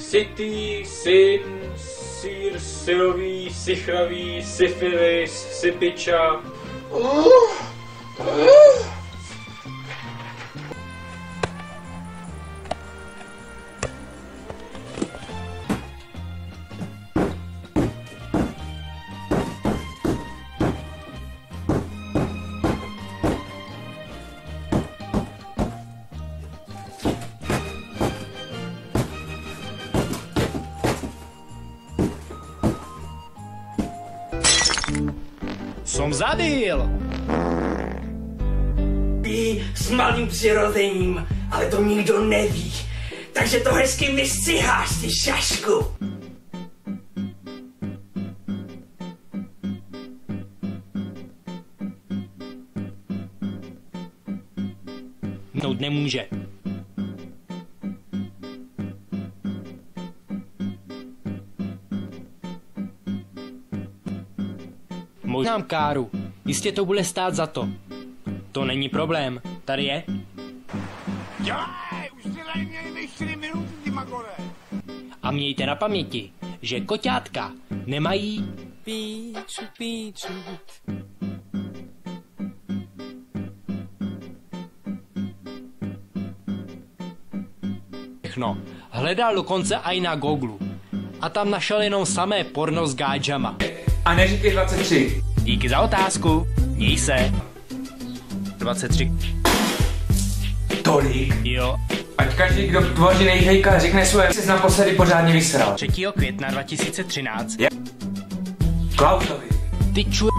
Sitý, syn, sír, syrový, sichravý, syfilis, sypiča. Som zabil! Ty s malým přirozením, ale to nikdo neví. Takže to hezky vystřiháš, ty šašku. Nout nemůže. Možná káru. Jistě to bude stát za to. To není problém. Tady je. Dělej! Už jste tady měli 4 minuty, ty magore. A mějte na paměti, že koťátka nemají píču. Všechno. Hledal dokonce i na Googlu. A tam našel jenom samé porno s gáčama. A neříkej 23. Díky za otázku. Měj se. 23. Tolik? Jo. Ať každý, kdo tvoří nejhejka, řekne svoje, jsi naposledy pořádně vysral. 3. května 2013. Klausovi. Ty ču...